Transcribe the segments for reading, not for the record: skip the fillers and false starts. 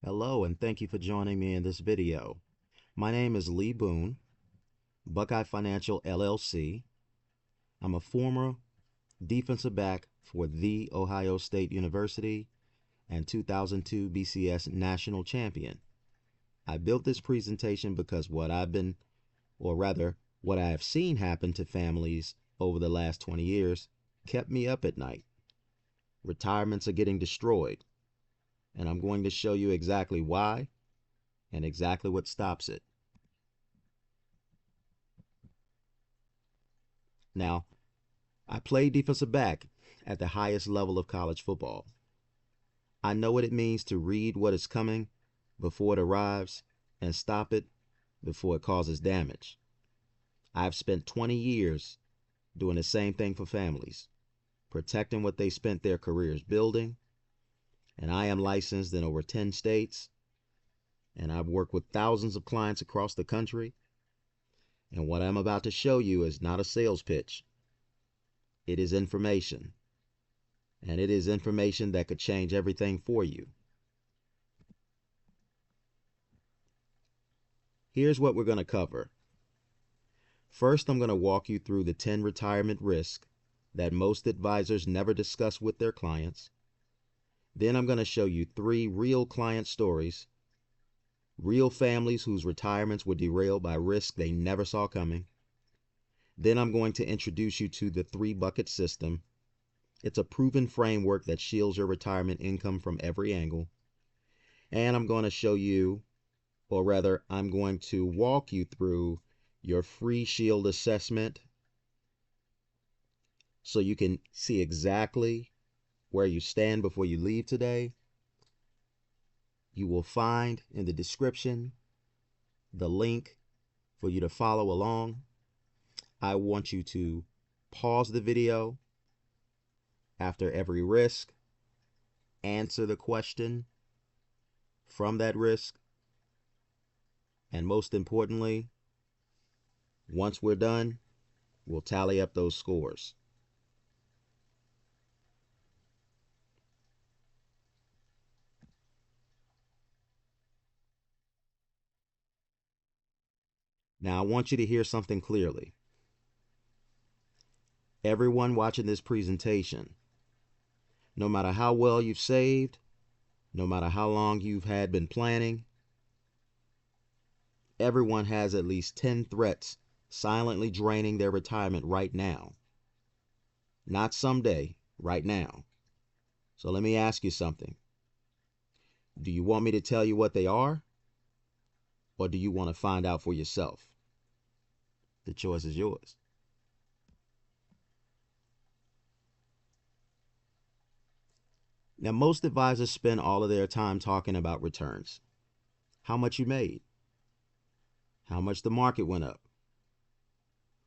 Hello, and thank you for joining me in this video. My name is Lee Boone, Buckeye Financial LLC. I'm a former defensive back for The Ohio State University and 2002 BCS national champion. I built this presentation because what I have seen happen to families over the last 20 years kept me up at night. Retirements are getting destroyed, and I'm going to show you exactly why and exactly what stops it. Now, I played defensive back at the highest level of college football. I know what it means to read what is coming before it arrives and stop it before it causes damage. I've spent 20 years doing the same thing for families, protecting what they spent their careers building, and I am licensed in over 10 states, and I've worked with thousands of clients across the country. And what I'm about to show you is not a sales pitch. It is information, and it is information that could change everything for you. Here's what we're going to cover. First, I'm going to walk you through the 10 retirement risks that most advisors never discuss with their clients. Then I'm going to show you 3 real client stories, real families whose retirements were derailed by risk they never saw coming. Then I'm going to introduce you to the 3-bucket system. It's a proven framework that shields your retirement income from every angle. And I'm going to show you, or rather, I'm going to walk you through your free shield assessment so you can see exactly where you stand before you leave today. You will find in the description the link for you to follow along. I want you to pause the video after every risk, answer the question from that risk, and most importantly, once we're done, we'll tally up those scores. Now, I want you to hear something clearly. Everyone watching this presentation, no matter how well you've saved, no matter how long you've been planning, everyone has at least 10 threats silently draining their retirement right now. Not someday, right now. So let me ask you something. Do you want me to tell you what they are? Or do you want to find out for yourself? The choice is yours. Now, most advisors spend all of their time talking about returns. How much you made. How much the market went up.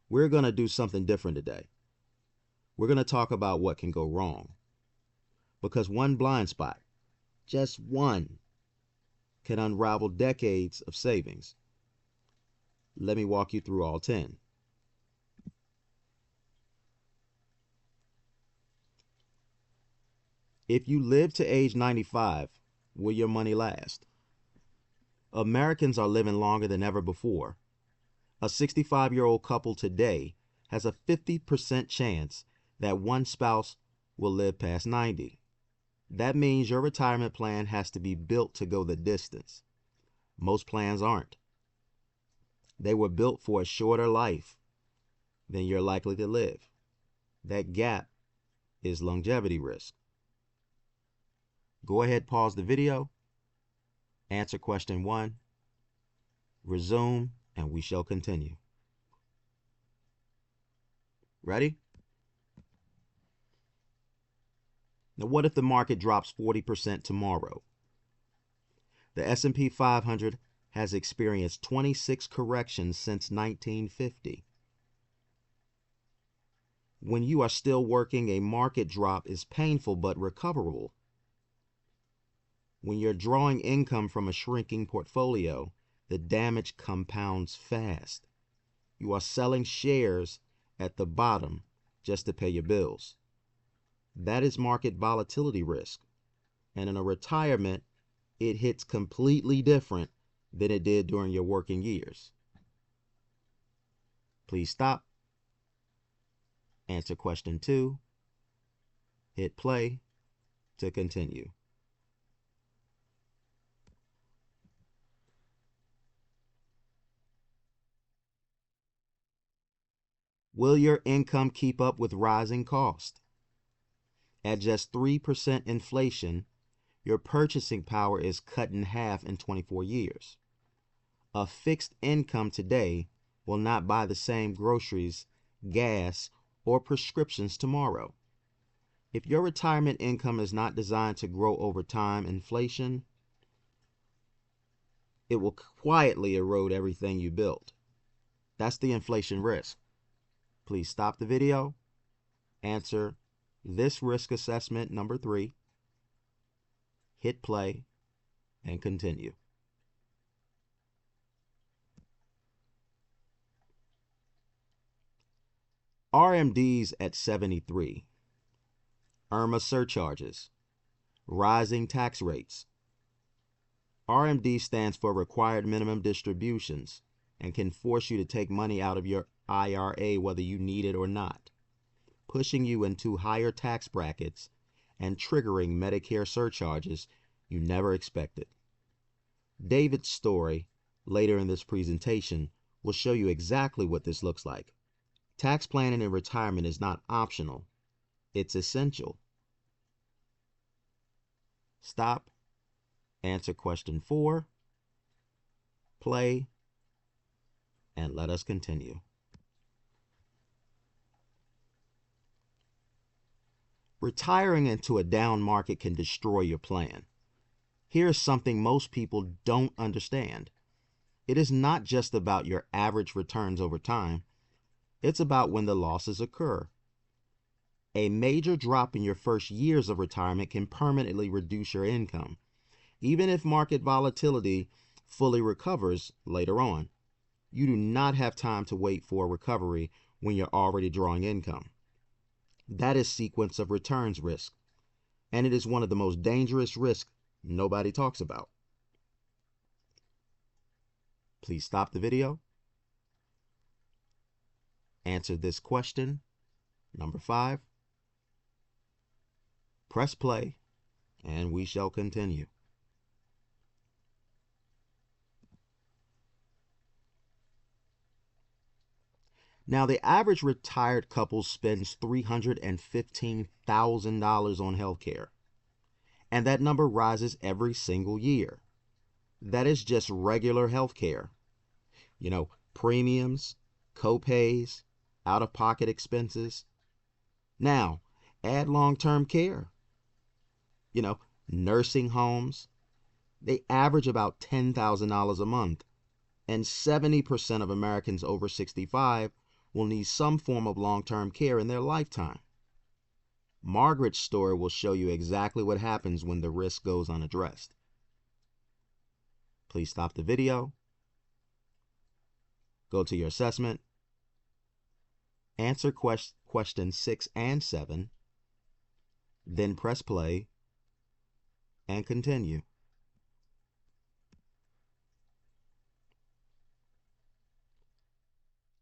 We're going to do something different today. We're going to talk about what can go wrong. Because one blind spot, just one, can unravel decades of savings. Let me walk you through all 10. If you live to age 95, will your money last? Americans are living longer than ever before. A 65-year-old couple today has a 50% chance that one spouse will live past 90. That means your retirement plan has to be built to go the distance. Most plans aren't. They were built for a shorter life than you're likely to live. That gap is longevity risk. Go ahead, pause the video, answer question 1, resume, and we shall continue. Ready? Now, what if the market drops 40% tomorrow? The S&P 500 has experienced 26 corrections since 1950. When you are still working, a market drop is painful but recoverable. When you're drawing income from a shrinking portfolio, the damage compounds fast. You are selling shares at the bottom just to pay your bills. That is market volatility risk. And in a retirement, it hits completely different than it did during your working years. Please stop, answer question 2, hit play to continue. Will your income keep up with rising costs? At just 3% inflation, your purchasing power is cut in half in 24 years. A fixed income today will not buy the same groceries, gas, or prescriptions tomorrow. If your retirement income is not designed to grow over time, inflation, it will quietly erode everything you built. That's the inflation risk. Please stop the video, answer this risk assessment number 3, hit play, and continue. RMDs at 73, IRMA surcharges, rising tax rates. RMD stands for Required Minimum Distributions and can force you to take money out of your IRA whether you need it or not, pushing you into higher tax brackets and triggering Medicare surcharges you never expected. David's story, later in this presentation, will show you exactly what this looks like. Tax planning in retirement is not optional, it's essential. Stop, answer question 4, play, and let us continue. Retiring into a down market can destroy your plan. Here's something most people don't understand. It is not just about your average returns over time. It's about when the losses occur. A major drop in your first years of retirement can permanently reduce your income, even if market volatility fully recovers later on. You do not have time to wait for a recovery when you're already drawing income. That is sequence of returns risk, and it is one of the most dangerous risks nobody talks about. Please stop the video, answer this question, number 5, press play, and we shall continue. Now, the average retired couple spends $315,000 on health care, and that number rises every single year. That is just regular health care. Premiums, co-pays, out-of-pocket expenses. Now, add long-term care. Nursing homes. They average about $10,000 a month, and 70% of Americans over 65 will need some form of long-term care in their lifetime. Margaret's story will show you exactly what happens when the risk goes unaddressed. Please stop the video, go to your assessment, answer questions 6 and 7, then press play and continue.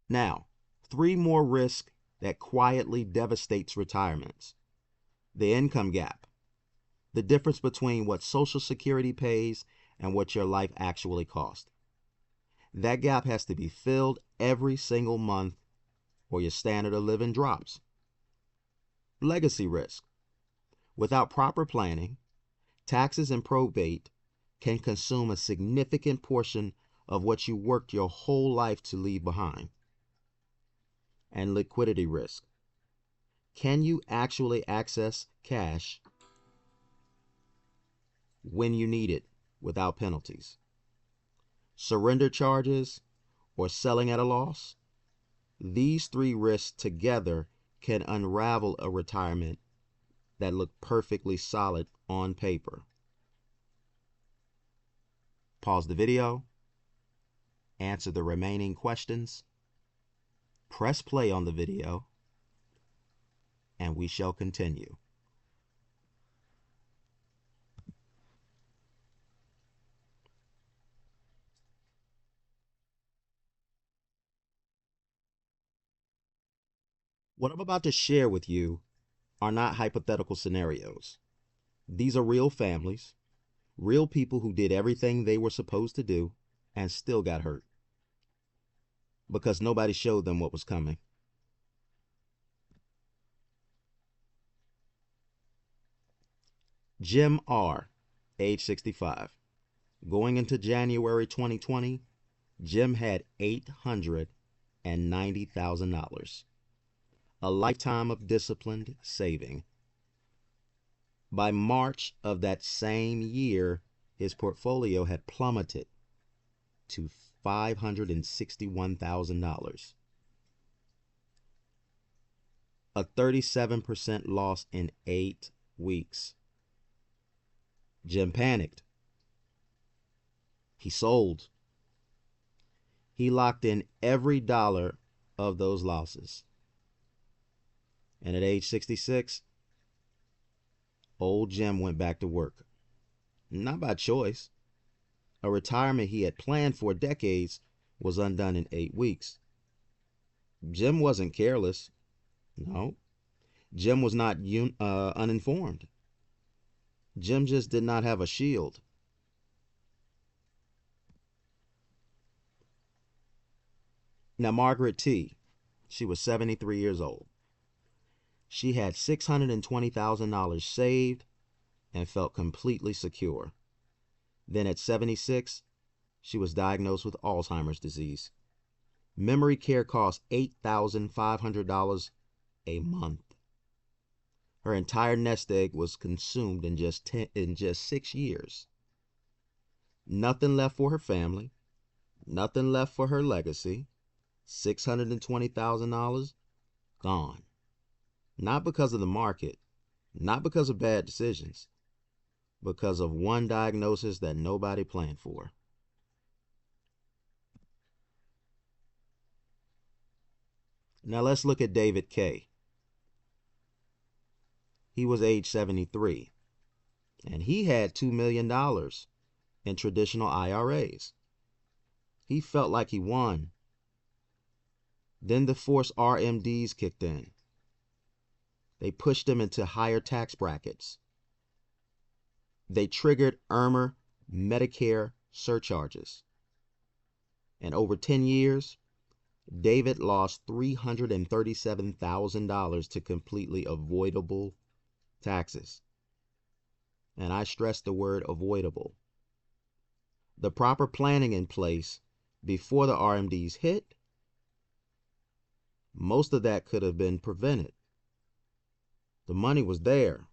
Now, 3 more risks that quietly devastates retirements. The income gap, the difference between what Social Security pays and what your life actually costs. That gap has to be filled every single month or your standard of living drops. Legacy risk. Without proper planning, taxes and probate can consume a significant portion of what you worked your whole life to leave behind. And liquidity risk. Can you actually access cash when you need it without penalties? Surrender charges or selling at a loss? These 3 risks together can unravel a retirement that looked perfectly solid on paper. Pause the video, answer the remaining questions, press play on the video, and we shall continue. What I'm about to share with you are not hypothetical scenarios. These are real families, real people who did everything they were supposed to do and still got hurt because nobody showed them what was coming. Jim R., age 65. Going into January 2020, Jim had $890,000, a lifetime of disciplined saving. By March of that same year, his portfolio had plummeted to $561,000, a 37% loss in 8 weeks. Jim panicked. He sold. He locked in every dollar of those losses. And at age 66, old Jim went back to work. Not by choice. A retirement he had planned for decades was undone in 8 weeks. Jim wasn't careless. No. Jim was not uninformed. Jim just did not have a shield. Now, Margaret T., she was 73 years old. She had $620,000 saved and felt completely secure. Then at 76, she was diagnosed with Alzheimer's disease. Memory care cost $8,500 a month. Her entire nest egg was consumed in just 6 years. Nothing left for her family, nothing left for her legacy. $620,000 gone. Not because of the market, not because of bad decisions, because of one diagnosis that nobody planned for. Now let's look at David K. He was age 73, and he had $2 million in traditional IRAs. He felt like he won. Then the forced RMDs kicked in. They pushed him into higher tax brackets. They triggered IRMA Medicare surcharges. And over 10 years, David lost $337,000 to completely avoidable taxes. And I stress the word avoidable. The proper planning in place before the RMDs hit, most of that could have been prevented. The money was there.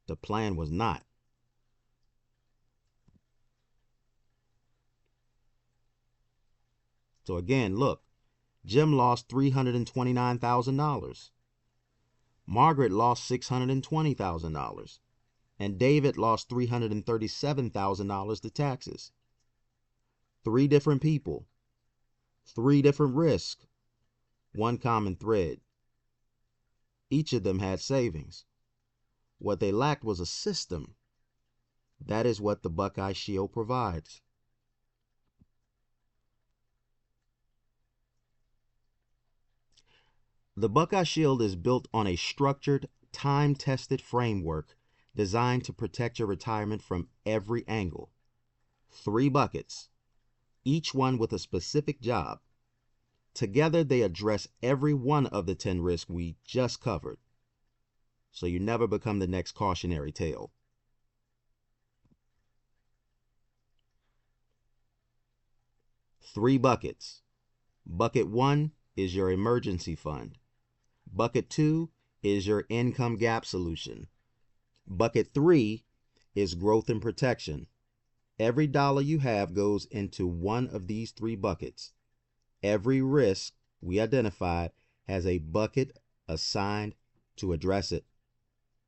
The plan was not. So again, look, Jim lost $329,000. Margaret lost $620,000. And David lost $337,000 to taxes. 3 different people, 3 different risks, one common thread. Each of them had savings. What they lacked was a system. That is what the Buckeye Shield provides. The Buckeye Shield is built on a structured, time-tested framework designed to protect your retirement from every angle. 3 buckets, each one with a specific job. Together, they address every one of the 10 risks we just covered, so you never become the next cautionary tale. Three buckets. Bucket 1 is your emergency fund. Bucket 2 is your income gap solution. Bucket 3 is growth and protection. Every dollar you have goes into one of these 3 buckets. Every risk we identified has a bucket assigned to address it.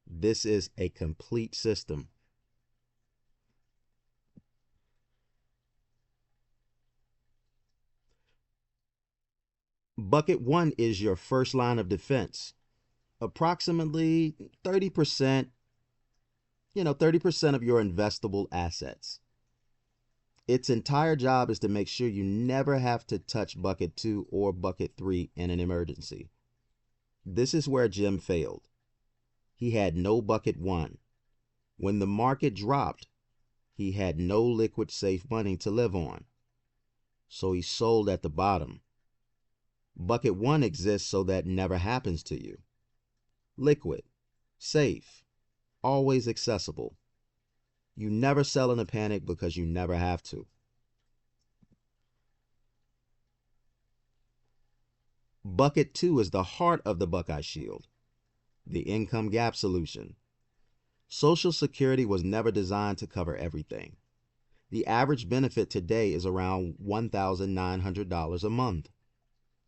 This is a complete system. Bucket 1 is your first line of defense. Approximately 30%, 30% of your investable assets. Its entire job is to make sure you never have to touch bucket 2 or bucket 3 in an emergency. This is where Jim failed. He had no bucket one. When the market dropped, he had no liquid safe money to live on. So he sold at the bottom. Bucket one exists so that never happens to you. Liquid, safe, always accessible. You never sell in a panic because you never have to. Bucket two is the heart of the Buckeye Shield, the income gap solution. Social Security was never designed to cover everything. The average benefit today is around $1,900 a month,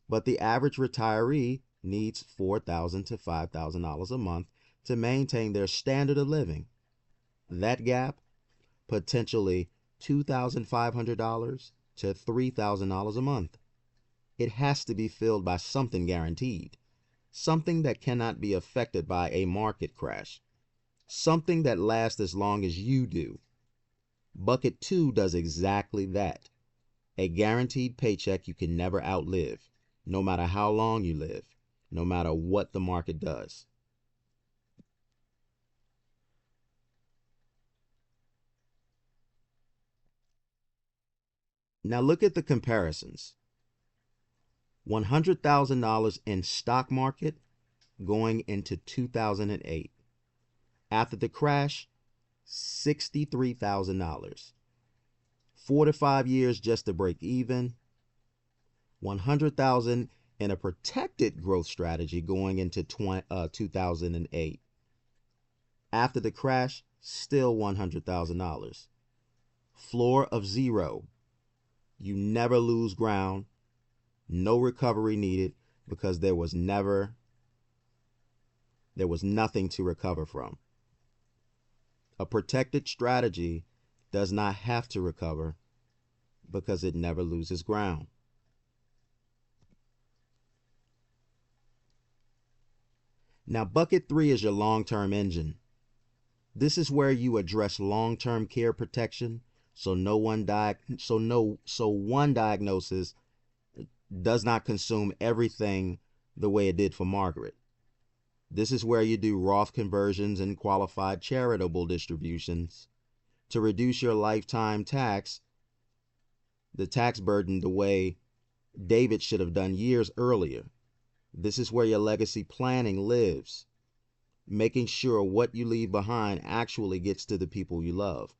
but the average retiree needs $4,000 to $5,000 a month to maintain their standard of living. That gap, potentially $2,500 to $3,000 a month. It has to be filled by something guaranteed, something that cannot be affected by a market crash, something that lasts as long as you do. Bucket two does exactly that. A guaranteed paycheck you can never outlive, no matter how long you live, no matter what the market does. Now look at the comparisons. $100,000 in stock market going into 2008. After the crash, $63,000. 4 to 5 years just to break even. 100,000 in a protected growth strategy going into 2008. After the crash, still $100,000. Floor of zero. You never lose ground. No recovery needed because there was nothing to recover from. A protected strategy does not have to recover because it never loses ground. Now, bucket three is your long-term engine. This is where you address long-term care protection so one diagnosis does not consume everything the way it did for Margaret. This is where you do Roth conversions and qualified charitable distributions to reduce your lifetime tax, the tax burden, the way David should have done years earlier. This is where your legacy planning lives, making sure what you leave behind actually gets to the people you love.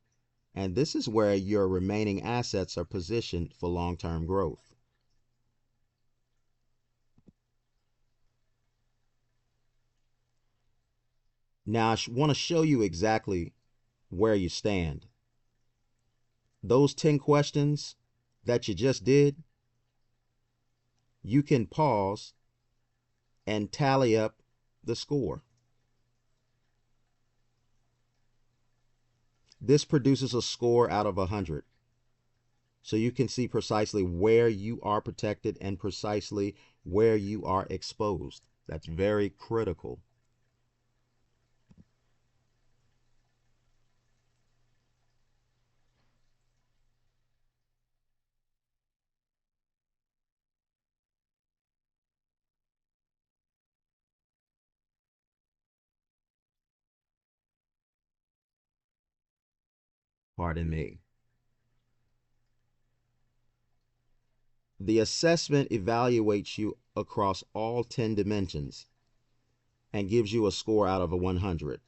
And this is where your remaining assets are positioned for long-term growth. Now, I want to show you exactly where you stand. Those 10 questions that you just did, you can pause and tally up the score. This produces a score out of 100. So you can see precisely where you are protected and precisely where you are exposed. That's very critical. Pardon me. The assessment evaluates you across all 10 dimensions and gives you a score out of a 100.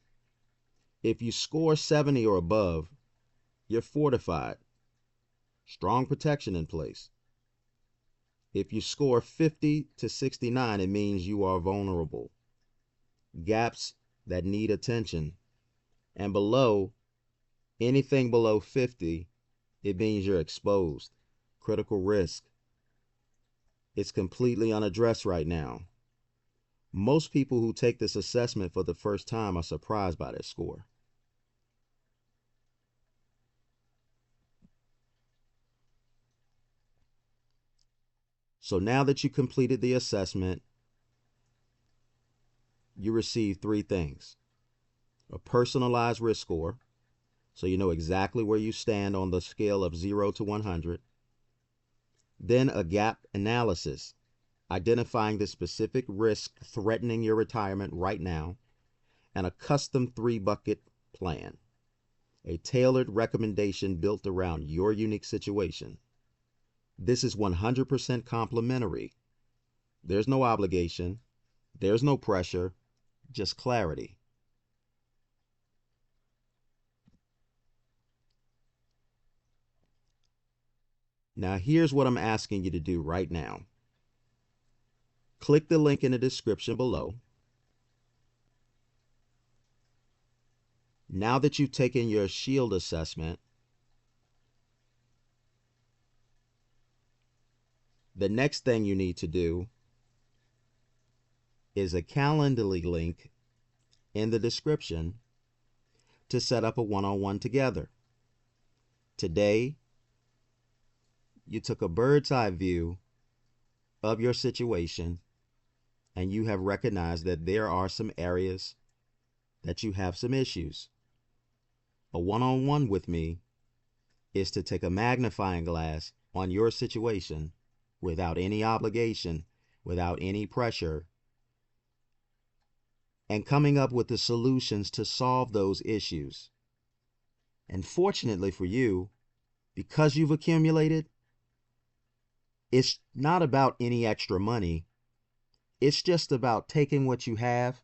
If you score 70 or above, you're fortified, strong protection in place. If you score 50 to 69, it means you are vulnerable, gaps that need attention. And anything below 50, it means you're exposed, critical risk. It's completely unaddressed right now. Most people who take this assessment for the first time are surprised by their score. So now that you completed the assessment, you receive 3 things. A personalized risk score, so you know exactly where you stand on the scale of 0 to 100. Then a gap analysis, identifying the specific risk threatening your retirement right now, and a custom 3-bucket plan, a tailored recommendation built around your unique situation. This is 100% complimentary. There's no obligation, there's no pressure, just clarity. Now here's what I'm asking you to do right now. Click the link in the description below. Now that you've taken your SHIELD assessment, the next thing you need to do is a Calendly link in the description to set up a one-on-one together. Today, you took a bird's eye view of your situation and you have recognized that there are some areas that you have some issues. A one-on-one with me is to take a magnifying glass on your situation without any obligation, without any pressure, and coming up with the solutions to solve those issues. And fortunately for you, because you've accumulated, it's not about any extra money. It's just about taking what you have,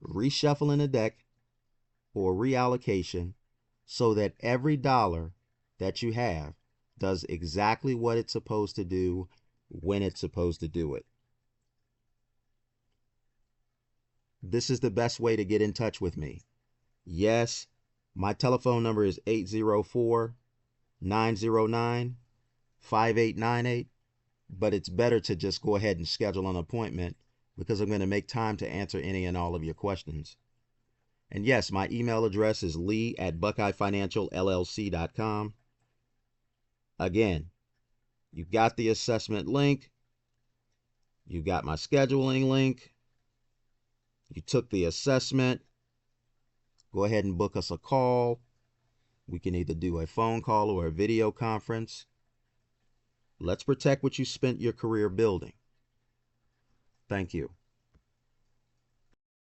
reshuffling the deck or reallocation so that every dollar that you have does exactly what it's supposed to do when it's supposed to do it. This is the best way to get in touch with me. Yes, my telephone number is 804-909-5898, but it's better to just go ahead and schedule an appointment because I'm going to make time to answer any and all of your questions. And yes, my email address is lee@buckeyefinancialllc.com. Again, you got the assessment link. You got my scheduling link. You took the assessment. Go ahead and book us a call. We can either do a phone call or a video conference. Let's protect what you spent your career building. Thank you.